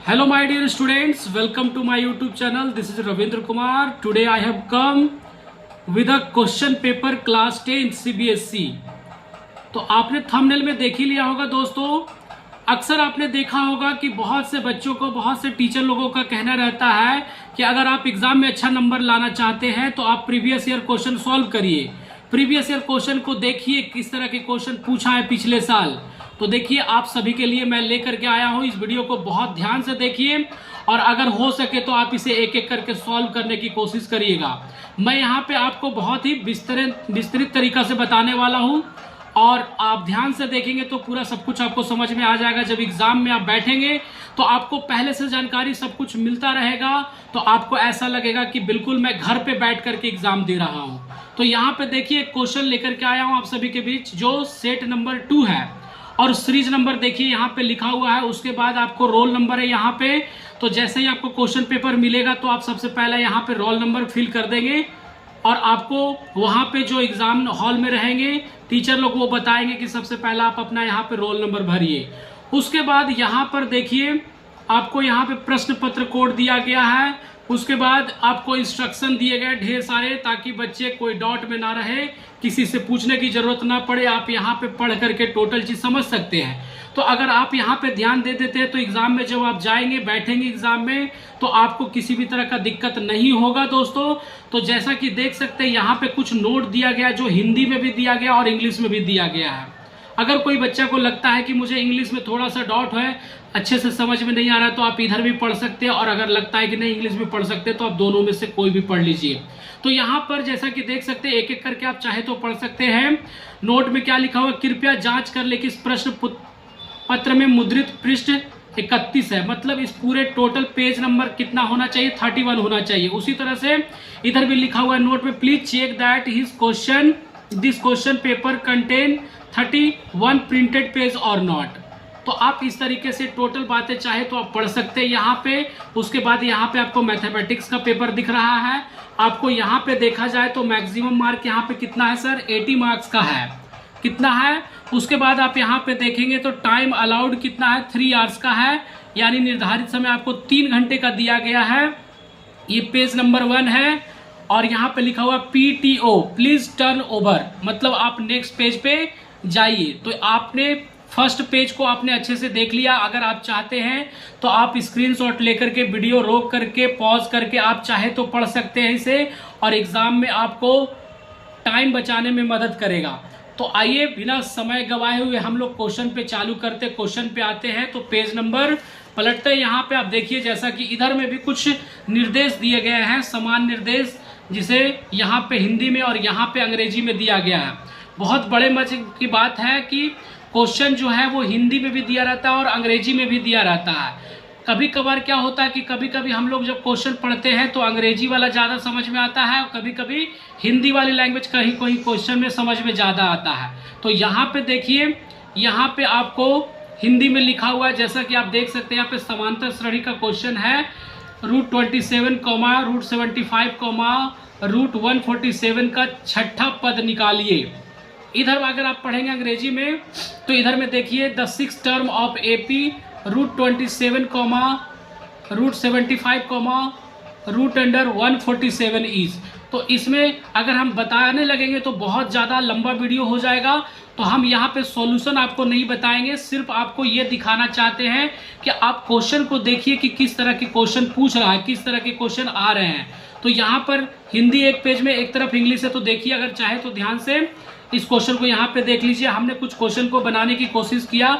Hello my dear students, welcome to my YouTube channel. This is Ravindra Kumar. Today I have come with a question paper class 10 CBSE. तो आपने thumbnail में देख ही लिया होगा दोस्तों। अक्सर आपने देखा होगा कि बहुत से बच्चों को, बहुत से टीचर लोगों का कहना रहता है कि अगर आप एग्जाम में अच्छा नंबर लाना चाहते हैं तो आप प्रीवियस ईयर क्वेश्चन सॉल्व करिए, प्रीवियस ईयर क्वेश्चन को देखिए किस तरह के क्वेश्चन पूछा है पिछले साल। तो देखिए आप सभी के लिए मैं लेकर के आया हूं, इस वीडियो को बहुत ध्यान से देखिए और अगर हो सके तो आप इसे एक एक करके सॉल्व करने की कोशिश करिएगा। मैं यहाँ पे आपको बहुत ही विस्तृत तरीका से बताने वाला हूँ और आप ध्यान से देखेंगे तो पूरा सब कुछ आपको समझ में आ जाएगा। जब एग्जाम में आप बैठेंगे तो आपको पहले से जानकारी सब कुछ मिलता रहेगा, तो आपको ऐसा लगेगा कि बिल्कुल मैं घर पे बैठ करके एग्जाम दे रहा हूँ। तो यहाँ पे देखिए क्वेश्चन लेकर के आया हूँ आप सभी के बीच, जो सेट नंबर 2 है और सीरीज नंबर देखिए यहाँ पे लिखा हुआ है। उसके बाद आपको रोल नंबर है यहाँ पे। तो जैसे ही आपको क्वेश्चन पेपर मिलेगा तो आप सबसे पहले यहाँ पे रोल नंबर फिल कर देंगे और आपको वहाँ पे जो एग्जाम हॉल में रहेंगे टीचर लोग वो बताएंगे कि सबसे पहला आप अपना यहाँ पे रोल नंबर भरिए। उसके बाद यहाँ पर देखिए आपको यहाँ पे प्रश्न पत्र कोड दिया गया है। उसके बाद आपको इंस्ट्रक्शन दिए गए ढेर सारे, ताकि बच्चे कोई डाउट में ना रहे, किसी से पूछने की जरूरत ना पड़े, आप यहाँ पे पढ़ करके टोटल चीज समझ सकते हैं। तो अगर आप यहाँ पे ध्यान दे देते हैं तो एग्जाम में जब आप जाएंगे, बैठेंगे एग्जाम में, तो आपको किसी भी तरह का दिक्कत नहीं होगा दोस्तों। तो जैसा कि देख सकते हैं यहाँ पे कुछ नोट दिया गया जो हिंदी में भी दिया गया और इंग्लिश में भी दिया गया है। अगर कोई बच्चा को लगता है कि मुझे इंग्लिश में थोड़ा सा डाउट है, अच्छे से समझ में नहीं आ रहा, तो आप इधर भी पढ़ सकते हैं, और अगर लगता है कि नहीं इंग्लिश में पढ़ सकते हैं तो आप दोनों में से कोई भी पढ़ लीजिए। तो यहाँ पर जैसा कि देख सकते हैं एक एक करके आप चाहे तो पढ़ सकते हैं। नोट में क्या लिखा हुआ, कृपया जांच कर ले कि इस प्रश्न पत्र में मुद्रित पृष्ठ 31 है, मतलब इस पूरे टोटल पेज नंबर कितना होना चाहिए, 31 होना चाहिए। उसी तरह से इधर भी लिखा हुआ है नोट में, please check that this question paper contain 31 printed page और नॉट। तो आप इस तरीके से टोटल बातें चाहे तो आप पढ़ सकते हैं यहाँ पे। उसके बाद यहाँ पे आपको मैथमेटिक्स का पेपर दिख रहा है। आपको यहाँ पे देखा जाए तो मैक्सिमम मार्क यहाँ पे कितना है सर, 80 मार्क्स का है, कितना है। उसके बाद आप यहाँ पे देखेंगे तो टाइम अलाउड कितना है, 3 आवर्स का है, यानी निर्धारित समय आपको 3 घंटे का दिया गया है। ये पेज नंबर 1 है और यहाँ पे लिखा हुआ PTO प्लीज टर्न ओवर, मतलब आप नेक्स्ट पेज पे जाइए। तो आपने फर्स्ट पेज को आपने अच्छे से देख लिया। अगर आप चाहते हैं तो आप स्क्रीनशॉट लेकर के वीडियो रोक करके पॉज करके आप चाहे तो पढ़ सकते हैं इसे, और एग्जाम में आपको टाइम बचाने में मदद करेगा। तो आइए बिना समय गवाए हुए हम लोग क्वेश्चन पे चालू करते, क्वेश्चन पे आते हैं। तो पेज नंबर पलटते हैं, यहाँ पे आप देखिए जैसा कि इधर में भी कुछ निर्देश दिए गए हैं, समान निर्देश, जिसे यहाँ पे हिंदी में और यहाँ पे अंग्रेजी में दिया गया है। बहुत बड़े मजे की बात है कि क्वेश्चन जो है वो हिंदी में भी दिया रहता है और अंग्रेजी में भी दिया रहता है। कभी कभार क्या होता है कि कभी कभी हम लोग जब क्वेश्चन पढ़ते हैं तो अंग्रेजी वाला ज़्यादा समझ में आता है और कभी कभी हिंदी वाली लैंग्वेज कहीं कोई क्वेश्चन में समझ में ज़्यादा आता है। तो यहाँ पे देखिए, यहाँ पे आपको हिंदी में लिखा हुआ है, जैसा कि आप देख सकते हैं यहाँ पे समांतर श्रेणी का क्वेश्चन है, √27, √75, √147 का छठा पद निकालिए। इधर अगर आप पढ़ेंगे अंग्रेजी में तो इधर में देखिए the 6th term of AP √27, √75, √147 is. तो इसमें अगर हम बताने लगेंगे तो बहुत ज़्यादा लंबा वीडियो हो जाएगा, तो हम यहाँ पे सॉल्यूशन आपको नहीं बताएंगे, सिर्फ आपको ये दिखाना चाहते हैं कि आप क्वेश्चन को देखिए कि किस तरह के क्वेश्चन पूछ रहा है, किस तरह के क्वेश्चन आ रहे हैं। तो यहाँ पर हिंदी एक पेज में, एक तरफ इंग्लिश है। तो देखिए अगर चाहे तो ध्यान से इस क्वेश्चन को यहाँ पे देख लीजिए। हमने कुछ क्वेश्चन को बनाने की कोशिश किया।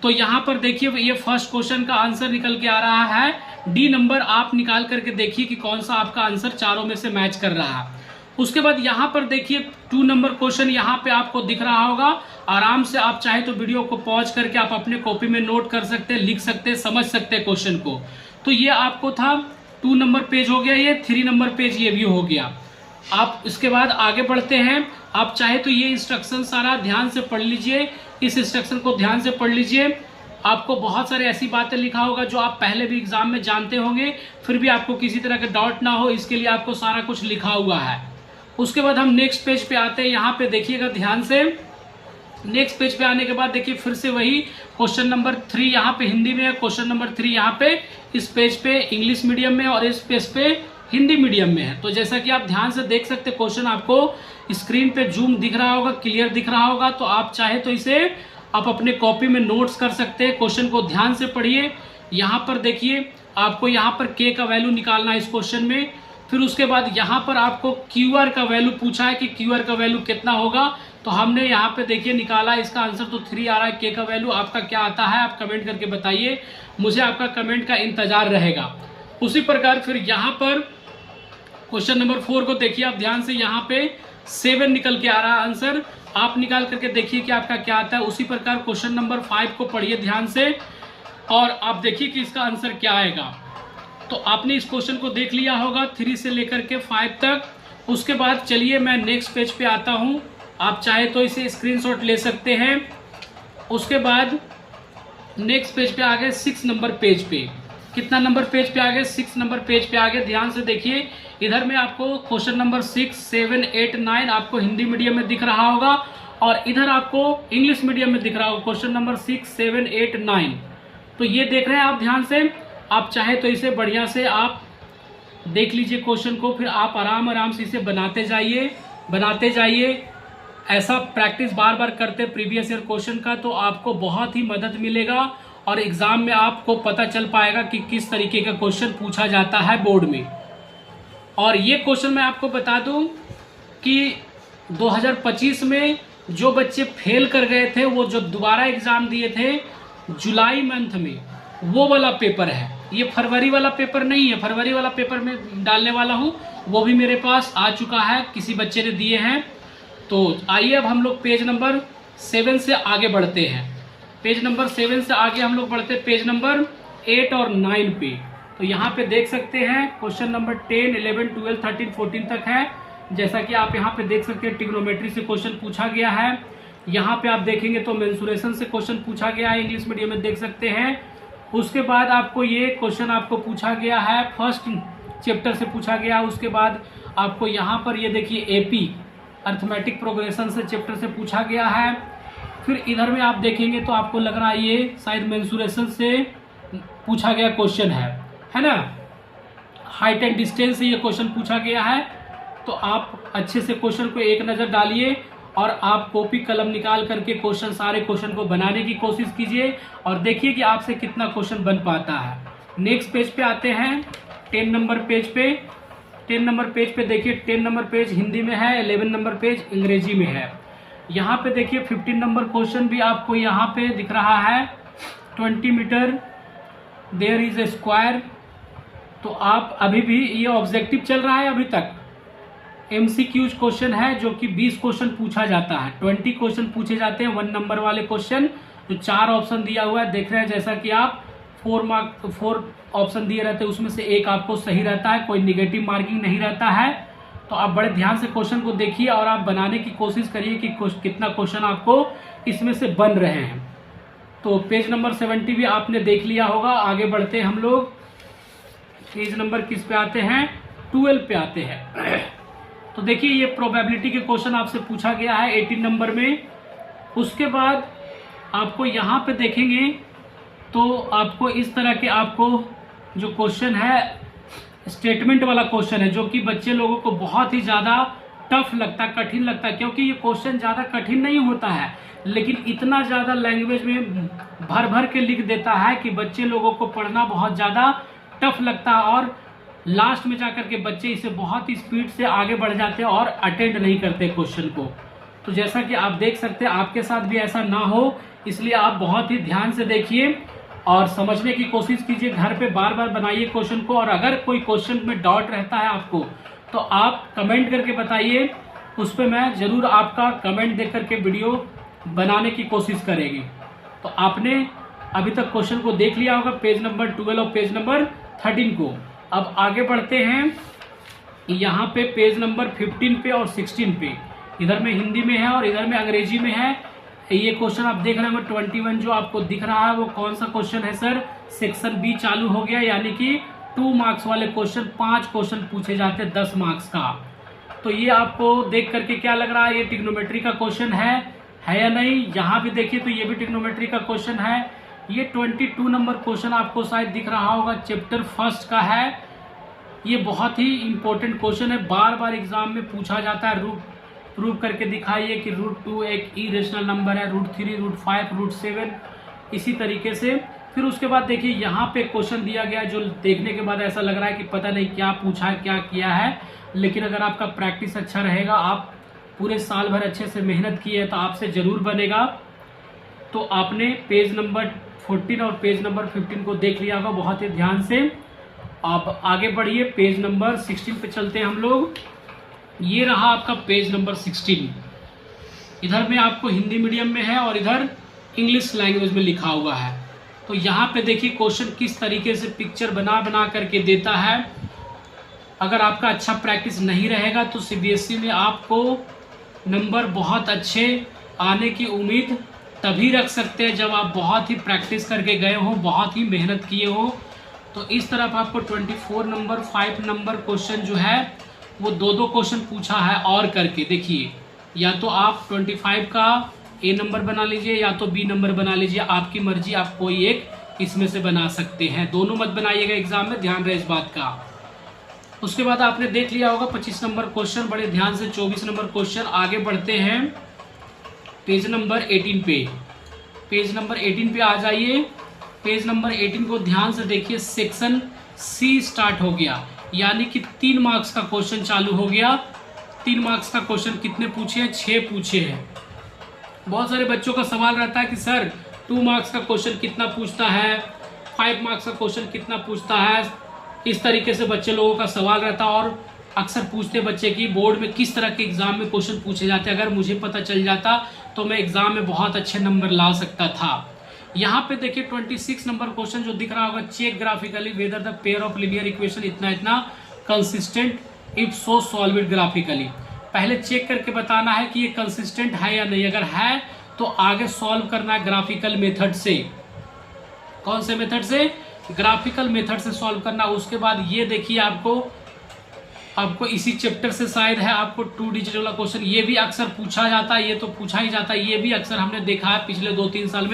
तो यहाँ पर देखिए ये फर्स्ट क्वेश्चन का आंसर निकल के आ रहा है, D नंबर आप निकाल करके देखिए कि कौन सा आपका आंसर चारों में से मैच कर रहा है। उसके बाद यहाँ पर देखिए 2 नंबर क्वेश्चन यहाँ पे आपको दिख रहा होगा। आराम से आप चाहे तो वीडियो को पॉज करके आप अपने कॉपी में नोट कर सकते हैं, लिख सकते हैं, समझ सकते हैं क्वेश्चन को। तो ये आपको था 2 नंबर पेज हो गया, ये 3 नंबर पेज ये भी हो गया। आप इसके बाद आगे बढ़ते हैं। आप चाहे तो ये इंस्ट्रक्शन सारा ध्यान से पढ़ लीजिए, इस इंस्ट्रक्शन को ध्यान से पढ़ लीजिए। आपको बहुत सारे ऐसी बातें लिखा होगा जो आप पहले भी एग्जाम में जानते होंगे, फिर भी आपको किसी तरह का डाउट ना हो इसके लिए आपको सारा कुछ लिखा हुआ है। उसके बाद हम नेक्स्ट पेज पे आते हैं। यहाँ पे देखिएगा ध्यान से, नेक्स्ट पेज पे आने के बाद देखिए फिर से वही क्वेश्चन नंबर 3 यहाँ पे हिंदी में है, क्वेश्चन नंबर 3 यहाँ पे इस पेज पे इंग्लिश मीडियम में और इस पेज पे हिंदी मीडियम में है। तो जैसा कि आप ध्यान से देख सकते क्वेश्चन आपको स्क्रीन पे जूम दिख रहा होगा, क्लियर दिख रहा होगा। तो आप चाहे तो इसे आप अपने कॉपी में नोट्स कर सकते हैं। क्वेश्चन को ध्यान से पढ़िए। यहाँ पर देखिए आपको यहाँ पर के का वैल्यू निकालना है इस क्वेश्चन में। फिर उसके बाद यहाँ पर आपको क्यूआर का वैल्यू पूछा है कि क्यूआर का वैल्यू कितना होगा। तो हमने यहाँ पे देखिए निकाला, इसका आंसर तो 3 आ रहा है। के का वैल्यू आपका क्या आता है आप कमेंट करके बताइए, मुझे आपका कमेंट का इंतजार रहेगा। उसी प्रकार फिर यहाँ पर क्वेश्चन नंबर 4 को देखिए आप ध्यान से, यहाँ पे 7 निकल के आ रहा है आंसर। आप निकाल करके देखिए कि आपका क्या आता है। उसी प्रकार क्वेश्चन नंबर 5 को पढ़िए ध्यान से और आप देखिए कि इसका आंसर क्या आएगा। तो आपने इस क्वेश्चन को देख लिया होगा 3 से लेकर के 5 तक। उसके बाद चलिए मैं नेक्स्ट पेज पे आता हूँ। आप चाहे तो इसे स्क्रीनशॉट ले सकते हैं। उसके बाद नेक्स्ट पेज पे आ गए 6 नंबर पेज पे। कितना नंबर पेज पे आ गए? 6 नंबर पेज पे आ गए। ध्यान से देखिए, इधर में आपको क्वेश्चन नंबर 6, 7, 8, 9 आपको हिंदी मीडियम में दिख रहा होगा और इधर आपको इंग्लिश मीडियम में दिख रहा होगा क्वेश्चन नंबर 6, 7, 8, 9। तो ये देख रहे हैं आप ध्यान से। आप चाहे तो इसे बढ़िया से आप देख लीजिए क्वेश्चन को, फिर आप आराम से इसे बनाते जाइए। ऐसा प्रैक्टिस बार बार करते प्रीवियस ईयर क्वेश्चन का, तो आपको बहुत ही मदद मिलेगा और एग्जाम में आपको पता चल पाएगा कि किस तरीके का क्वेश्चन पूछा जाता है बोर्ड में। और ये क्वेश्चन मैं आपको बता दूं कि 2025 में जो बच्चे फेल कर गए थे, वो जो दोबारा एग्जाम दिए थे जुलाई मंथ में, वो वाला पेपर है। ये फरवरी वाला पेपर नहीं है। फरवरी वाला पेपर में डालने वाला हूँ, वो भी मेरे पास आ चुका है, किसी बच्चे ने दिए हैं। तो आइए अब हम लोग पेज नंबर 7 से आगे बढ़ते हैं। पेज नंबर 7 से आगे हम लोग बढ़ते हैं पेज नंबर 8 और 9 पे। तो यहाँ पे देख सकते हैं क्वेश्चन नंबर 10, 11, 12, 13, 14 तक है। जैसा कि आप यहाँ पे देख सकते हैं ट्रिग्नोमेट्री से क्वेश्चन पूछा गया है। यहाँ पे आप देखेंगे तो मेंसुरेशन से क्वेश्चन पूछा गया है, इंग्लिश मीडियम में देख सकते हैं। उसके बाद आपको ये क्वेश्चन आपको पूछा गया है, फर्स्ट चैप्टर से पूछा गया। उसके बाद आपको यहाँ पर ये देखिए एपी अर्थमेटिक प्रोग्रेशन से चैप्टर से पूछा गया है। फिर इधर में आप देखेंगे तो आपको लग रहा है ये शायद मेंसुरेशन से पूछा गया क्वेश्चन है ना। हाइट एंड डिस्टेंस से ये क्वेश्चन पूछा गया है। तो आप अच्छे से क्वेश्चन को एक नज़र डालिए और आप कॉपी कलम निकाल करके क्वेश्चन, सारे क्वेश्चन को बनाने की कोशिश कीजिए और देखिए कि आपसे कितना क्वेश्चन बन पाता है। नेक्स्ट पेज पे आते हैं 10 नंबर पेज पे। 10 नंबर पेज पे देखिए, 10 नंबर पेज हिंदी में है, 11 नंबर पेज अंग्रेजी में है। यहाँ पे देखिए 15 नंबर क्वेश्चन भी आपको यहाँ पे दिख रहा है। 20 meter there is a square. तो आप अभी भी ये ऑब्जेक्टिव चल रहा है अभी तक। MCQ क्वेश्चन है जो कि 20 क्वेश्चन पूछा जाता है। 20 क्वेश्चन पूछे जाते हैं 1 नंबर वाले क्वेश्चन, जो 4 ऑप्शन दिया हुआ है देख रहे हैं। जैसा कि आप 4 ऑप्शन दिए रहते हैं, उसमें से एक आपको सही रहता है, कोई निगेटिव मार्किंग नहीं रहता है। तो आप बड़े ध्यान से क्वेश्चन को देखिए और आप बनाने की कोशिश करिए कि कितना क्वेश्चन आपको इसमें से बन रहे हैं। तो पेज नंबर 70 भी आपने देख लिया होगा। आगे बढ़ते हैं हम लोग। पेज नंबर किस पे आते हैं? 12 पे आते हैं। तो देखिए ये प्रोबेबिलिटी के क्वेश्चन आपसे पूछा गया है 18 नंबर में। उसके बाद आपको यहाँ पे देखेंगे तो आपको इस तरह के आपको जो क्वेश्चन है स्टेटमेंट वाला क्वेश्चन है, जो कि बच्चे लोगों को बहुत ही ज़्यादा टफ लगता है, कठिन लगता है। क्योंकि ये क्वेश्चन ज़्यादा कठिन नहीं होता है, लेकिन इतना ज़्यादा लैंग्वेज में भर के लिख देता है कि बच्चे लोगों को पढ़ना बहुत ज़्यादा टफ लगता है और लास्ट में जाकर के बच्चे इसे बहुत ही स्पीड से आगे बढ़ जाते हैं और अटेंड नहीं करते क्वेश्चन को। तो जैसा कि आप देख सकते हैं आपके साथ भी ऐसा ना हो, इसलिए आप बहुत ही ध्यान से देखिए और समझने की कोशिश कीजिए। घर पे बार बार बनाइए क्वेश्चन को और अगर कोई क्वेश्चन में डाउट रहता है आपको तो आप कमेंट करके बताइए, उस पर मैं ज़रूर आपका कमेंट देख करके वीडियो बनाने की कोशिश करेगी। तो आपने अभी तक क्वेश्चन को देख लिया होगा, पेज नंबर 12 और पेज नंबर 13 को। अब आगे बढ़ते हैं यहाँ पे पेज नंबर 15 पे और 16 पे। इधर में हिंदी में है और इधर में अंग्रेजी में है। ये क्वेश्चन आप देख रहे होंगे 21 जो आपको दिख रहा है वो कौन सा क्वेश्चन है सर? सेक्शन बी चालू हो गया, यानी कि 2 मार्क्स वाले क्वेश्चन 5 क्वेश्चन पूछे जाते हैं 10 मार्क्स का। तो ये आपको देख करके क्या लग रहा है? ये ट्रिग्नोमेट्री का क्वेश्चन है है या नहीं। यहाँ भी देखिए तो ये भी ट्रिग्नोमेट्री का क्वेश्चन है। ये 22 नंबर क्वेश्चन आपको शायद दिख रहा होगा, चैप्टर फर्स्ट का है। ये बहुत ही इंपॉर्टेंट क्वेश्चन है, बार बार एग्जाम में पूछा जाता है। रूट प्रूव करके दिखाइए कि √2 एक इरेशनल नंबर है, √3, √5, √7, इसी तरीके से। फिर उसके बाद देखिए यहाँ पे क्वेश्चन दिया गया जो देखने के बाद ऐसा लग रहा है कि पता नहीं क्या पूछा है, क्या किया है। लेकिन अगर आपका प्रैक्टिस अच्छा रहेगा, आप पूरे साल भर अच्छे से मेहनत की है, तो आपसे ज़रूर बनेगा। तो आपने पेज नंबर 14 और पेज नंबर 15 को देख लिया होगा बहुत ही ध्यान से। आप आगे बढ़िए, पेज नंबर 16 पे चलते हैं हम लोग। ये रहा आपका पेज नंबर 16। इधर में आपको हिंदी मीडियम में है और इधर इंग्लिश लैंग्वेज में लिखा हुआ है। तो यहाँ पे देखिए क्वेश्चन किस तरीके से पिक्चर बना बना करके देता है। अगर आपका अच्छा प्रैक्टिस नहीं रहेगा तो सीबीएसई में आपको नंबर बहुत अच्छे आने की उम्मीद तभी रख सकते हैं जब आप बहुत ही प्रैक्टिस करके गए हो, बहुत ही मेहनत किए हो। तो इस तरफ आपको 24 नंबर 5 नंबर क्वेश्चन जो है वो दो क्वेश्चन पूछा है और करके। देखिए या तो आप 25 का ए नंबर बना लीजिए या तो बी नंबर बना लीजिए, आपकी मर्जी, आप कोई एक इसमें से बना सकते हैं। दोनों मत बनाइएगा एग्जाम में, ध्यान रहे इस बात का। उसके बाद आपने देख लिया होगा 25 नंबर क्वेश्चन, बड़े ध्यान से 24 नंबर क्वेश्चन। आगे बढ़ते हैं पेज नंबर 18 पे। पेज नंबर 18 पे आ जाइए। पेज नंबर 18 को ध्यान से देखिए, सेक्शन सी स्टार्ट हो गया, यानी कि 3 मार्क्स का क्वेश्चन चालू हो गया। 3 मार्क्स का क्वेश्चन कितने पूछे हैं? 6 पूछे हैं। बहुत सारे बच्चों का सवाल रहता है कि सर 2 मार्क्स का क्वेश्चन कितना पूछता है, 5 मार्क्स का क्वेश्चन कितना पूछता है। इस तरीके से बच्चे लोगों का सवाल रहता है और अक्सर पूछते बच्चे कि बोर्ड में किस तरह के एग्जाम में क्वेश्चन पूछे जाते हैं। अगर मुझे पता चल जाता तो मैं एग्जाम में बहुत अच्छे नंबर ला सकता था। यहाँ पे देखिए 26 नंबर क्वेश्चन जो दिख रहा होगा, check graphically whether the pair of linear equation इतना इतना consistent if so solve it graphically. पहले चेक करके बताना है कि ये कंसिस्टेंट है या नहीं। अगर है तो आगे सॉल्व करना है ग्राफिकल मेथड से। कौन से मेथड से? ग्राफिकल मेथड से सॉल्व करना। उसके बाद ये देखिए आपको इसी चैप्टर से शायद है आपको 2 डिजिट वाला क्वेश्चन। ये भी अक्सर पूछा जाता है, ये तो पूछा ही जाता है, ये भी अक्सर हमने देखा है पिछले 2-3 साल में।